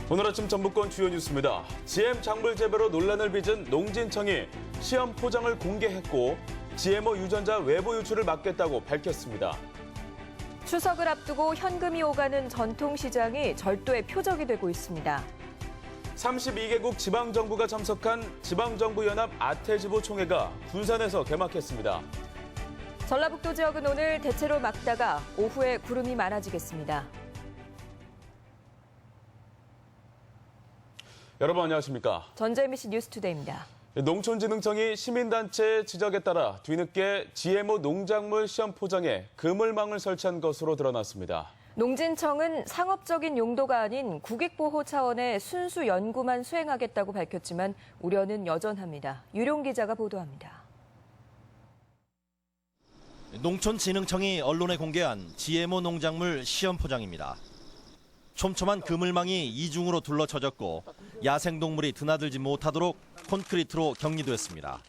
오늘 아침 전북권 주요 뉴스입니다. GM 작물 재배로 논란을 빚은 농진청이 시험 포장을 공개했고 GMO 유전자 외부 유출을 막겠다고 밝혔습니다. 추석을 앞두고 현금이 오가는 전통시장이 절도의 표적이 되고 있습니다. 32개국 지방정부가 참석한 지방정부연합 아태지부 총회가 군산에서 개막했습니다. 전라북도 지역은 오늘 대체로 맑다가 오후에 구름이 많아지겠습니다. 여러분 안녕하십니까? 전재미 뉴스투데이입니다. 농촌진흥청이 시민단체 지적에 따라 뒤늦게 GMO 농작물 시험 포장에 그물망을 설치한 것으로 드러났습니다. 농진청은 상업적인 용도가 아닌 국익보호 차원의 순수 연구만 수행하겠다고 밝혔지만 우려는 여전합니다. 유룡 기자가 보도합니다. 농촌진흥청이 언론에 공개한 GMO 농작물 시험 포장입니다. 촘촘한 그물망이 이중으로 둘러쳐졌고 야생동물이 드나들지 못하도록 콘크리트로 격리됐습니다.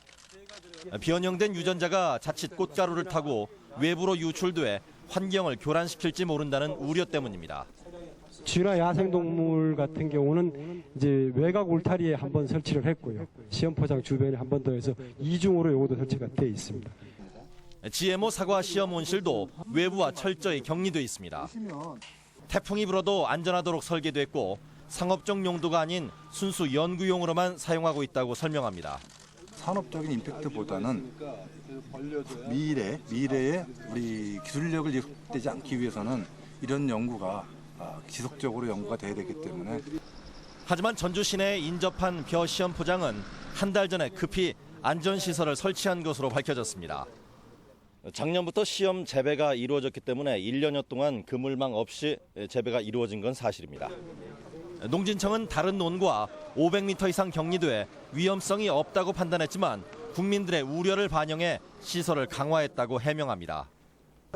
변형된 유전자가 자칫 꽃가루를 타고 외부로 유출돼 환경을 교란시킬지 모른다는 우려 때문입니다. 쥐나 야생동물 같은 경우는 이제 외곽 울타리에 한번 설치를 했고요. 시험 포장 주변에 한 번 더 해서 이중으로 요것도 설치가 돼 있습니다. GMO 사과 시험 온실도 외부와 철저히 격리돼 있습니다. 태풍이 불어도 안전하도록 설계됐고 상업적 용도가 아닌 순수 연구용으로만 사용하고 있다고 설명합니다. 산업적인 임팩트보다는 미래에 우리 기술력을 이룩되지 않기 위해서는 이런 연구가 지속적으로 연구가 돼야 되기 때문에. 하지만 전주 시내에 인접한 벼 시험 포장은 한 달 전에 급히 안전시설을 설치한 것으로 밝혀졌습니다. 작년부터 시험 재배가 이루어졌기 때문에 1년여 동안 그물망 없이 재배가 이루어진 건 사실입니다. 농진청은 다른 논과 500m 이상 격리돼 위험성이 없다고 판단했지만 국민들의 우려를 반영해 시설을 강화했다고 해명합니다.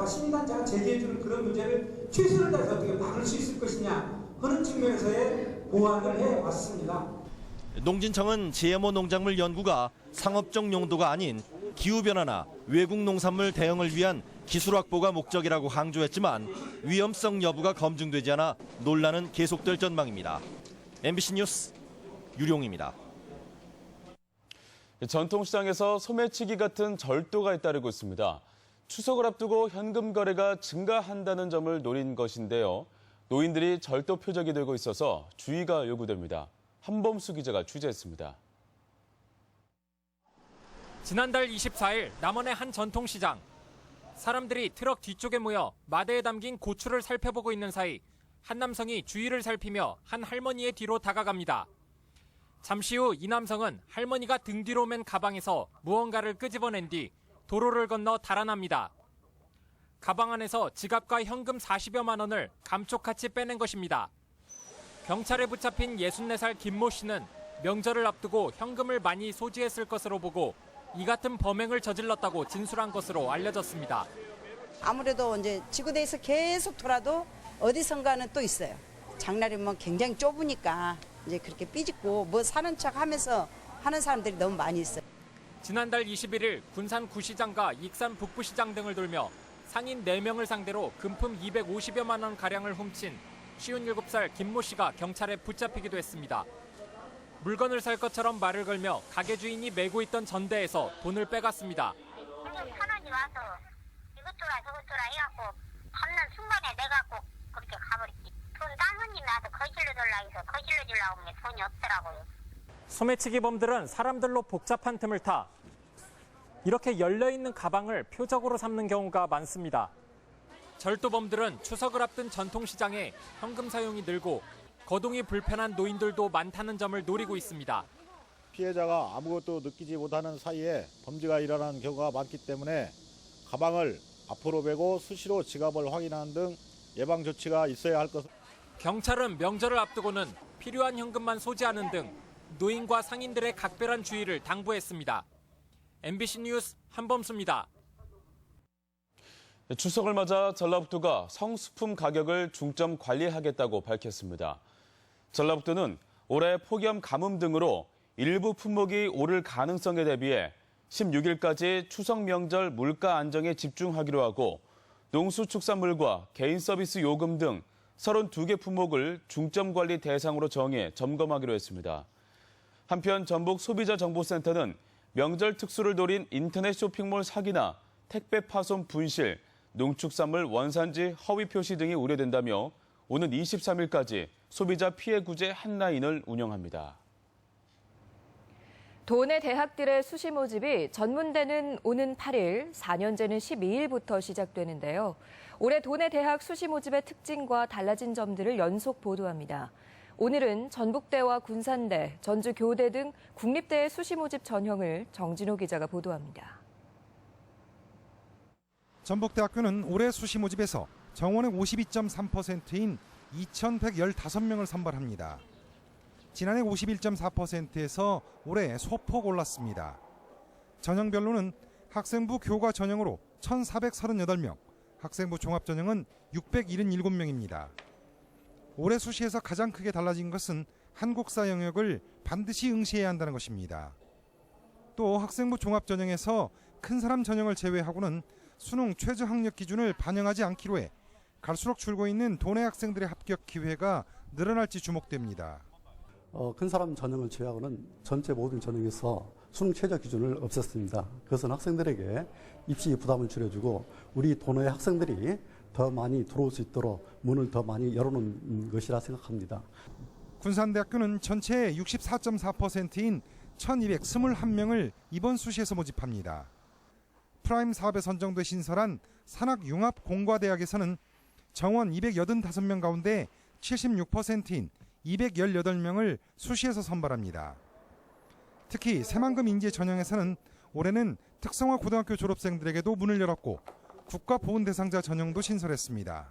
시민단체가 제기해주는 그런 문제를 최선을 다해서 어떻게 막을 수 있을 것이냐 하는 측면에서의 보완을 해왔습니다. 농진청은 GMO 농작물 연구가 상업적 용도가 아닌 기후변화나 외국 농산물 대응을 위한 기술 확보가 목적이라고 강조했지만 위험성 여부가 검증되지 않아 논란은 계속될 전망입니다. MBC 뉴스 유룡입니다. 전통시장에서 소매치기 같은 절도가 잇따르고 있습니다. 추석을 앞두고 현금 거래가 증가한다는 점을 노린 것인데요. 노인들이 절도 표적이 되고 있어서 주의가 요구됩니다. 한범수 기자가 취재했습니다. 지난달 24일 남원의 한 전통시장. 사람들이 트럭 뒤쪽에 모여 마대에 담긴 고추를 살펴보고 있는 사이 한 남성이 주위를 살피며 한 할머니의 뒤로 다가갑니다. 잠시 후 이 남성은 할머니가 등 뒤로 맨 가방에서 무언가를 끄집어낸 뒤 도로를 건너 달아납니다. 가방 안에서 지갑과 현금 40여만 원을 감쪽같이 빼낸 것입니다. 경찰에 붙잡힌 64살 김모 씨는 명절을 앞두고 현금을 많이 소지했을 것으로 보고 이 같은 범행을 저질렀다고 진술한 것으로 알려졌습니다. 아무래도 이제 지구대에서 계속 돌아도 어디선가는 또 있어요. 장날이면 굉장히 좁으니까 이제 그렇게 삐짓고 뭐 사는 척 하면서 하는 사람들이 너무 많이 있어요. 지난달 21일 군산 구시장과 익산 북부시장 등을 돌며 상인 4명을 상대로 금품 250여만 원 가량을 훔친 57살 김모 씨가 경찰에 붙잡히기도 했습니다. 물건을 살 것처럼 말을 걸며 가게 주인이 메고 있던 전대에서 돈을 빼갔습니다. 1,000원이 와서 이것저라 저것저라 해갖고 겁난 순간에 내갖고 그렇게 가버렸지. 돈 딴 손님이 와서 거실로 달라고 해서 거실로 주려고 하면 돈이 없더라고요. 소매치기범들은 사람들로 복잡한 틈을 타 이렇게 열려있는 가방을 표적으로 삼는 경우가 많습니다. 절도범들은 추석을 앞둔 전통시장에 현금 사용이 늘고 거동이 불편한 노인들도 많다는 점을 노리고 있습니다. 피해자가 아무것도 느끼지 못하는 사이에 범죄가 일어나는 경우가 많기 때문에 가방을 앞으로 베고 수시로 지갑을 확인하는 등 예방 조치가 있어야 할 것. 경찰은 명절을 앞두고는 필요한 현금만 소지하는 등 노인과 상인들의 각별한 주의를 당부했습니다. MBC 뉴스 한범수입니다. 추석을 맞아 전라북도가 성수품 가격을 중점 관리하겠다고 밝혔습니다. 전라북도는 올해 폭염 가뭄 등으로 일부 품목이 오를 가능성에 대비해 16일까지 추석 명절 물가 안정에 집중하기로 하고 농수축산물과 개인 서비스 요금 등 32개 품목을 중점관리 대상으로 정해 점검하기로 했습니다. 한편 전북 소비자정보센터는 명절 특수를 노린 인터넷 쇼핑몰 사기나 택배 파손 분실, 농축산물 원산지 허위 표시 등이 우려된다며 오는 23일까지 소비자 피해 구제 핫라인을 운영합니다. 도내 대학들의 수시 모집이 전문대는 오는 8일, 4년제는 12일부터 시작되는데요. 올해 도내 대학 수시 모집의 특징과 달라진 점들을 연속 보도합니다. 오늘은 전북대와 군산대, 전주교대 등 국립대의 수시 모집 전형을 정진호 기자가 보도합니다. 전북대학교는 올해 수시 모집에서 정원의 52.3%인 2,115명을 선발합니다. 지난해 51.4%에서 올해 소폭 올랐습니다. 전형별로는 학생부 교과 전형으로 1,438명, 학생부 종합 전형은 677명입니다. 올해 수시에서 가장 크게 달라진 것은 한국사 영역을 반드시 응시해야 한다는 것입니다. 또 학생부 종합 전형에서 큰 사람 전형을 제외하고는 수능 최저 학력 기준을 반영하지 않기로 해 갈수록 줄고 있는 도내 학생들의 합격 기회가 늘어날지 주목됩니다. 큰 사람 전형을 제외하고는 전체 모든 전형에서 수능 최저 기준을 없앴습니다. 그것은 학생들에게 입시 부담을 줄여주고 우리 도내 학생들이 더 많이 들어올 수 있도록 문을 더 많이 열어놓은 것이라 생각합니다. 군산대학교는 전체의 64.4%인 1,221명을 이번 수시에서 모집합니다. 프라임 사업에 선정돼 신설한 산학융합공과대학에서는 정원 285명 가운데 76%인 218명을 수시에서 선발합니다. 특히 새만금 인재 전형에서는 올해는 특성화 고등학교 졸업생들에게도 문을 열었고 국가보훈 대상자 전형도 신설했습니다.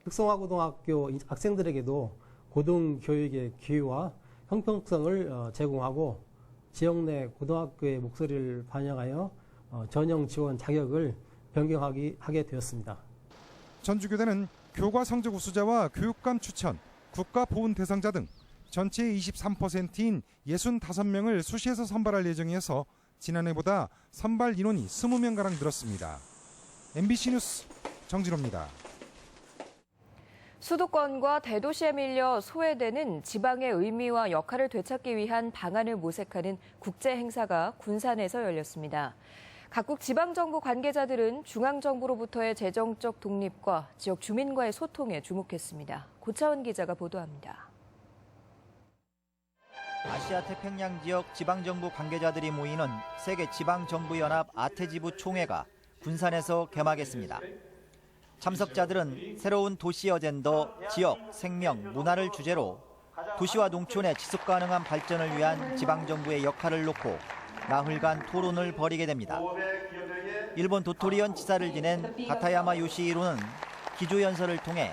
특성화 고등학교 학생들에게도 고등교육의 기회와 형평성을 제공하고 지역 내 고등학교의 목소리를 반영하여 전형 지원 자격을 변경하게 되었습니다. 전주교대는 교과 성적 우수자와 교육감 추천, 국가보훈 대상자 등 전체의 23%인 65명을 수시에서 선발할 예정이어서 지난해보다 선발 인원이 20명가량 늘었습니다. MBC 뉴스 정진호입니다. 수도권과 대도시에 밀려 소외되는 지방의 의미와 역할을 되찾기 위한 방안을 모색하는 국제 행사가 군산에서 열렸습니다. 각국 지방정부 관계자들은 중앙정부로부터의 재정적 독립과 지역 주민과의 소통에 주목했습니다. 고차원 기자가 보도합니다. 아시아 태평양 지역 지방정부 관계자들이 모이는 세계 지방정부연합 아테지부 총회가 군산에서 개막했습니다. 참석자들은 새로운 도시 어젠더, 지역, 생명, 문화를 주제로 도시와 농촌의 지속가능한 발전을 위한 지방정부의 역할을 놓고 나흘간 토론을 벌이게 됩니다. 일본 도토리현 지사를 지낸 가타야마 요시히로는 기조연설을 통해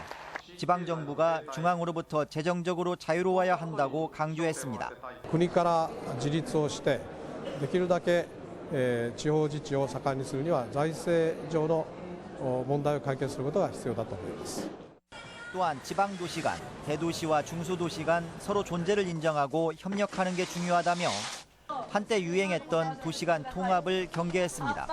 지방정부가 중앙으로부터 재정적으로 자유로워야 한다고 강조했습니다. 国から自立をしてできるだけ地方自治を盛んにするには財政上の問題を解決することが必要だと思います。 또한 지방도시 간, 대도시와 중소도시 간 서로 존재를 인정하고 협력하는 게 중요하다며 한때 유행했던 도시 간 통합을 경계했습니다.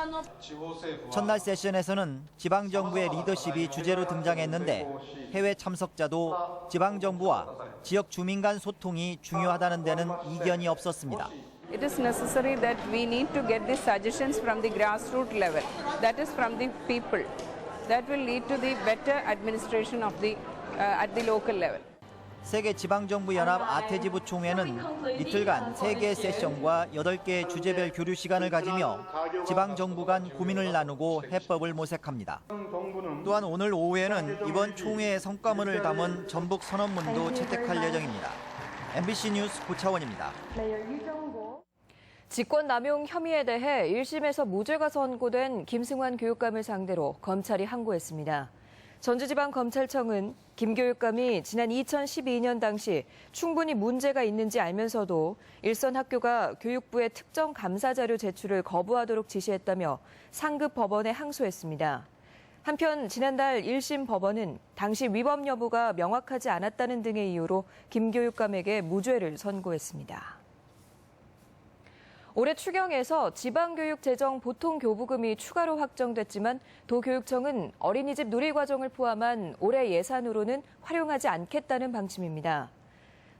첫날 세션에서는 지방정부의 리더십이 주제로 등장했는데 해외 참석자도 지방정부와 지역 주민 간 소통이 중요하다는 데는 이견이 없었습니다. It is necessary that we need to get these suggestions from the grassroots level, that is from the people. That will lead to the better administration of at the local level. 세계 지방정부연합 아테지부 총회는 이틀간 3개의 세션과 8개의 주제별 교류 시간을 가지며 지방정부 간 고민을 나누고 해법을 모색합니다. 또한 오늘 오후에는 이번 총회의 성과문을 담은 전북 선언문도 채택할 예정입니다. MBC 뉴스 고차원입니다. 직권남용 혐의에 대해 1심에서 무죄가 선고된 김승환 교육감을 상대로 검찰이 항고했습니다. 전주지방검찰청은 김 교육감이 지난 2012년 당시 충분히 문제가 있는지 알면서도 일선 학교가 교육부에 특정 감사 자료 제출을 거부하도록 지시했다며 상급 법원에 항소했습니다. 한편 지난달 1심 법원은 당시 위법 여부가 명확하지 않았다는 등의 이유로 김 교육감에게 무죄를 선고했습니다. 올해 추경에서 지방교육 재정 보통교부금이 추가로 확정됐지만 도교육청은 어린이집 누리과정을 포함한 올해 예산으로는 활용하지 않겠다는 방침입니다.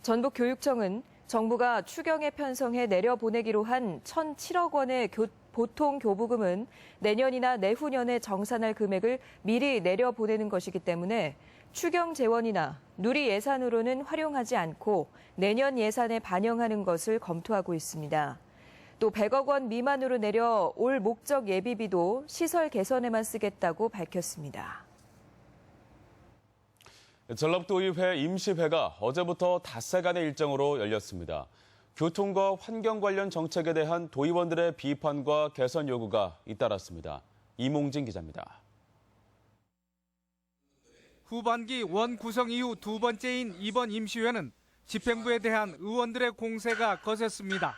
전북교육청은 정부가 추경에 편성해 내려보내기로 한 1,007억 원의 보통교부금은 내년이나 내후년에 정산할 금액을 미리 내려보내는 것이기 때문에 추경 재원이나 누리 예산으로는 활용하지 않고 내년 예산에 반영하는 것을 검토하고 있습니다. 또 100억 원 미만으로 내려 올 목적 예비비도 시설 개선에만 쓰겠다고 밝혔습니다. 전라북도의회 임시회가 어제부터 닷새간의 일정으로 열렸습니다. 교통과 환경 관련 정책에 대한 도의원들의 비판과 개선 요구가 잇따랐습니다. 이몽진 기자입니다. 후반기 원 구성 이후 두 번째인 이번 임시회는 집행부에 대한 의원들의 공세가 거셌습니다.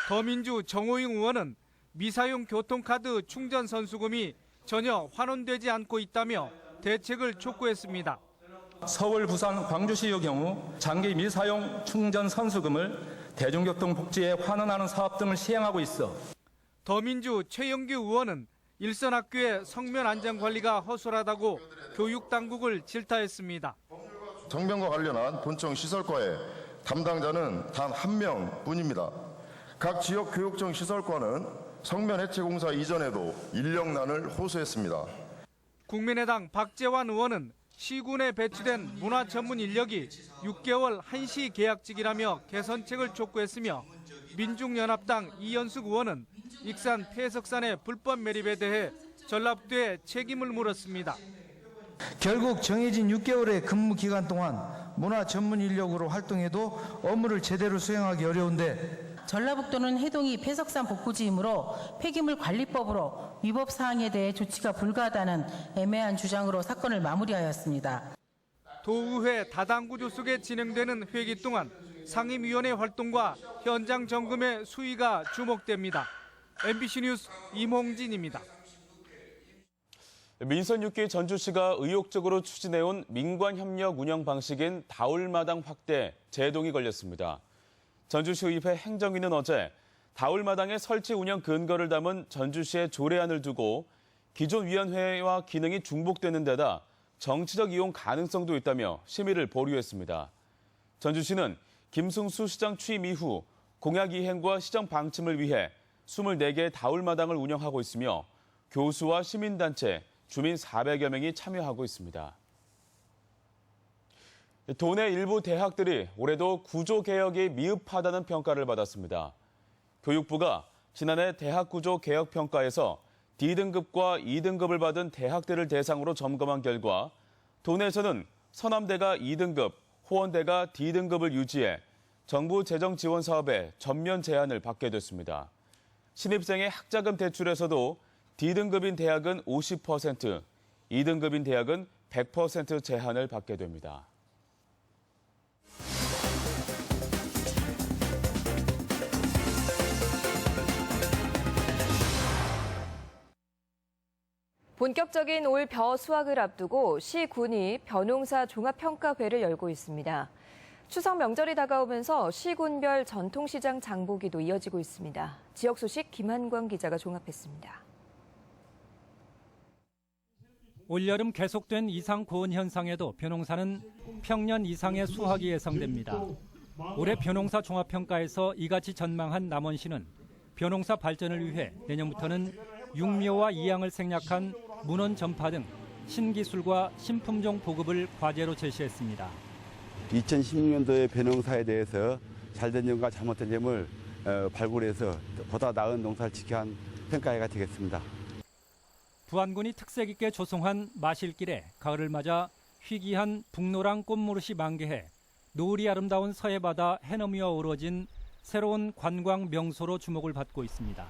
더민주 정호영 의원은 미사용 교통카드 충전 선수금이 전혀 환원되지 않고 있다며 대책을 촉구했습니다. 서울, 부산, 광주시의 경우 장기 미사용 충전 선수금을 대중교통 복지에 환원하는 사업 등을 시행하고 있어 더민주 최영규 의원은 일선학교의 성면 안전 관리가 허술하다고 교육당국을 질타했습니다. 정변과 관련한 본청 시설과의 담당자는 단 한 명뿐입니다. 각 지역 교육청 시설과는 성면 해체 공사 이전에도 인력난을 호소했습니다. 국민의당 박재환 의원은 시군에 배치된 문화 전문 인력이 6개월 한시 계약직이라며 개선책을 촉구했으며 민중연합당 이현숙 의원은 익산 폐석산의 불법 매립에 대해 전라북도에 책임을 물었습니다. 결국 정해진 6개월의 근무 기간 동안 문화 전문 인력으로 활동해도 업무를 제대로 수행하기 어려운데 전라북도는 해동이 폐석산 복구지이므로 폐기물 관리법으로 위법 사항에 대해 조치가 불가하다는 애매한 주장으로 사건을 마무리하였습니다. 도의회 다당구조 속에 진행되는 회기 동안 상임위원회 활동과 현장 점검의 수위가 주목됩니다. MBC 뉴스 이몽진입니다. 민선 6기 전주시가 의욕적으로 추진해온 민관협력 운영 방식인 다울마당 확대 제동이 걸렸습니다. 전주시의회 행정위는 어제 다울마당의 설치 운영 근거를 담은 전주시의 조례안을 두고 기존 위원회와 기능이 중복되는 데다 정치적 이용 가능성도 있다며 심의를 보류했습니다. 전주시는 김승수 시장 취임 이후 공약 이행과 시정 방침을 위해 24개의 다울마당을 운영하고 있으며 교수와 시민단체, 주민 400여 명이 참여하고 있습니다. 도내 일부 대학들이 올해도 구조개혁이 미흡하다는 평가를 받았습니다. 교육부가 지난해 대학구조개혁평가에서 D등급과 E등급을 받은 대학들을 대상으로 점검한 결과 도내에서는 서남대가 2등급, 호원대가 D등급을 유지해 정부 재정 지원 사업에 전면 제한을 받게 됐습니다. 신입생의 학자금 대출에서도 D등급인 대학은 50%, E등급인 대학은 100% 제한을 받게 됩니다. 본격적인 올 벼 수확을 앞두고 시군이 벼농사 종합평가회를 열고 있습니다. 추석 명절이 다가오면서 시군별 전통시장 장보기도 이어지고 있습니다. 지역 소식 김한광 기자가 종합했습니다. 올여름 계속된 이상 고온 현상에도 벼농사는 평년 이상의 수확이 예상됩니다. 올해 벼농사 종합평가에서 이같이 전망한 남원시는 벼농사 발전을 위해 내년부터는 육묘와 이양을 생략한 문헌 전파 등 신기술과 신품종 보급을 과제로 제시했습니다. 2016년도의 벼농사에 대해서 잘된 점과 잘못된 점을 발굴해서 보다 나은 농사를 지켜야 한 평가회가 되겠습니다. 부안군이 특색 있게 조성한 마실길에 가을을 맞아 희귀한 북노랑 꽃무릇이 만개해 노을이 아름다운 서해바다 해넘이와 어우러진 새로운 관광 명소로 주목을 받고 있습니다.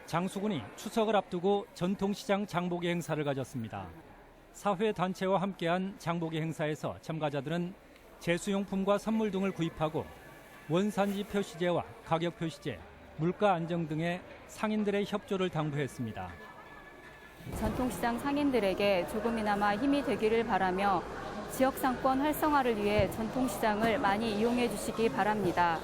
장수군이 추석을 앞두고 전통시장 장보기 행사를 가졌습니다. 사회단체와 함께한 장보기 행사에서 참가자들은 제수용품과 선물 등을 구입하고 원산지 표시제와 가격 표시제, 물가 안정 등의 상인들의 협조를 당부했습니다. 전통시장 상인들에게 조금이나마 힘이 되기를 바라며 지역상권 활성화를 위해 전통시장을 많이 이용해 주시기 바랍니다.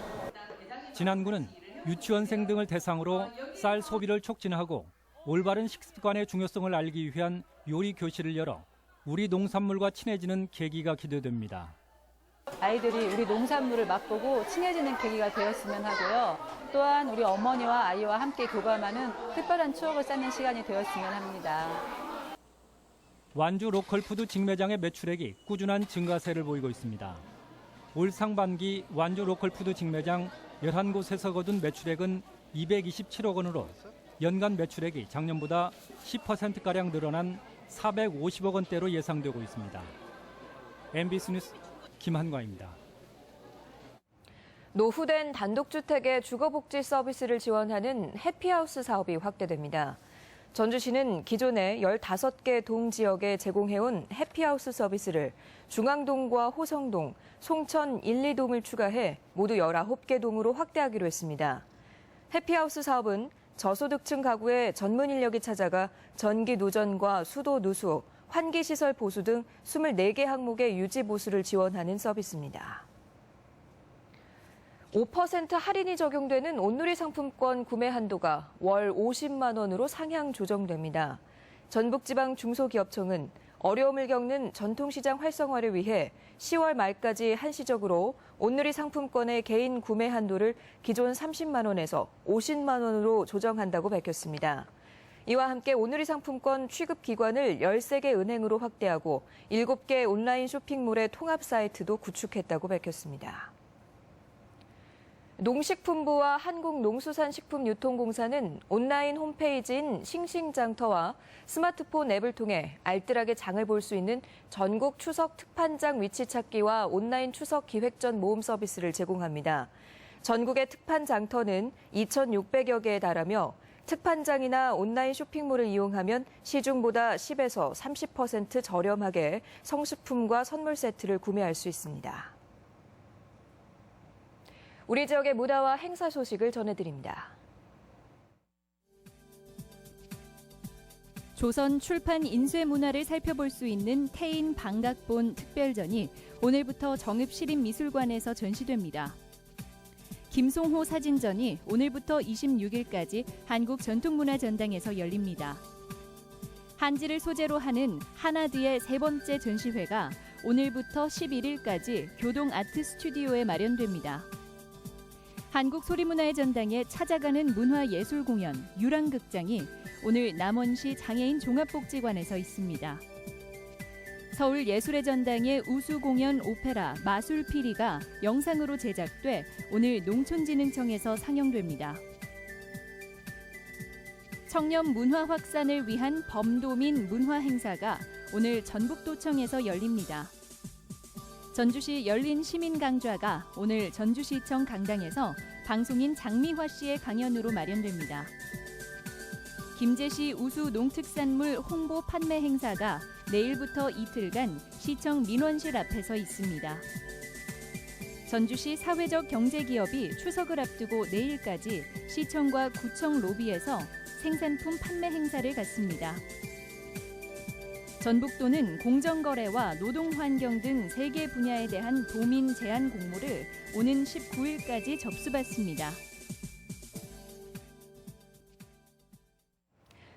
진안군은 유치원생 등을 대상으로 쌀 소비를 촉진하고 올바른 식습관의 중요성을 알기 위한 요리 교실을 열어 우리 농산물과 친해지는 계기가 기대됩니다. 아이들이 우리 농산물을 맛보고 친해지는 계기가 되었으면 하고요. 또한 우리 어머니와 아이와 함께 교감하는 특별한 추억을 쌓는 시간이 되었으면 합니다. 완주 로컬푸드 직매장의 매출액이 꾸준한 증가세를 보이고 있습니다. 올 상반기 완주 로컬푸드 직매장 11곳에서 거둔 매출액은 227억 원으로 연간 매출액이 작년보다 10%가량 늘어난 450억 원대로 예상되고 있습니다. MBC 뉴스 김한과입니다. 노후된 단독주택의 주거복지 서비스를 지원하는 해피하우스 사업이 확대됩니다. 전주시는 기존에 15개 동 지역에 제공해온 해피하우스 서비스를 중앙동과 호성동, 송천 1, 2동을 추가해 모두 19개 동으로 확대하기로 했습니다. 해피하우스 사업은 저소득층 가구의 전문 인력이 찾아가 전기 누전과 수도 누수, 환기시설 보수 등 24개 항목의 유지 보수를 지원하는 서비스입니다. 5% 할인이 적용되는 온누리 상품권 구매 한도가 월 50만 원으로 상향 조정됩니다. 전북지방중소기업청은 어려움을 겪는 전통시장 활성화를 위해 10월 말까지 한시적으로 온누리 상품권의 개인 구매 한도를 기존 30만 원에서 50만 원으로 조정한다고 밝혔습니다. 이와 함께 온누리 상품권 취급 기관을 13개 은행으로 확대하고 7개 온라인 쇼핑몰의 통합 사이트도 구축했다고 밝혔습니다. 농식품부와 한국농수산식품유통공사는 온라인 홈페이지인 싱싱장터와 스마트폰 앱을 통해 알뜰하게 장을 볼 수 있는 전국 추석 특판장 위치 찾기와 온라인 추석 기획전 모음 서비스를 제공합니다. 전국의 특판장터는 2,600여 개에 달하며 특판장이나 온라인 쇼핑몰을 이용하면 시중보다 10에서 30% 저렴하게 성수품과 선물 세트를 구매할 수 있습니다. 우리 지역의 문화와 행사 소식을 전해드립니다. 조선 출판 인쇄 문화를 살펴볼 수 있는 태인 방각본 특별전이 오늘부터 정읍시립미술관에서 전시됩니다. 김송호 사진전이 오늘부터 26일까지 한국전통문화전당에서 열립니다. 한지를 소재로 하는 하나드의 세 번째 전시회가 오늘부터 11일까지 교동 아트 스튜디오에 마련됩니다. 한국소리문화의 전당에 찾아가는 문화예술 공연 유랑극장이 오늘 남원시 장애인 종합복지관에서 있습니다. 서울예술의 전당의 우수공연 오페라 마술피리가 영상으로 제작돼 오늘 농촌진흥청에서 상영됩니다. 청년 문화 확산을 위한 범도민 문화 행사가 오늘 전북도청에서 열립니다. 전주시 열린 시민강좌가 오늘 전주시청 강당에서 방송인 장미화 씨의 강연으로 마련됩니다. 김제시 우수 농특산물 홍보 판매 행사가 내일부터 이틀간 시청 민원실 앞에서 있습니다. 전주시 사회적 경제기업이 추석을 앞두고 내일까지 시청과 구청 로비에서 생산품 판매 행사를 갖습니다. 전북도는 공정거래와 노동환경 등 3개 분야에 대한 도민 제안 공모를 오는 19일까지 접수받습니다.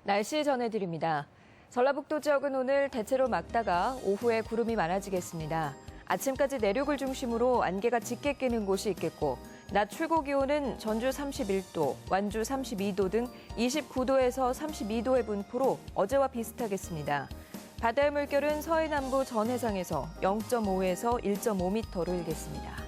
날씨 전해드립니다. 전라북도 지역은 오늘 대체로 맑다가 오후에 구름이 많아지겠습니다. 아침까지 내륙을 중심으로 안개가 짙게 끼는 곳이 있겠고 낮 최고 기온은 전주 31도, 완주 32도 등 29도에서 32도의 분포로 어제와 비슷하겠습니다. 바다의 물결은 서해남부 전 해상에서 0.5에서 1.5m로 일겠습니다.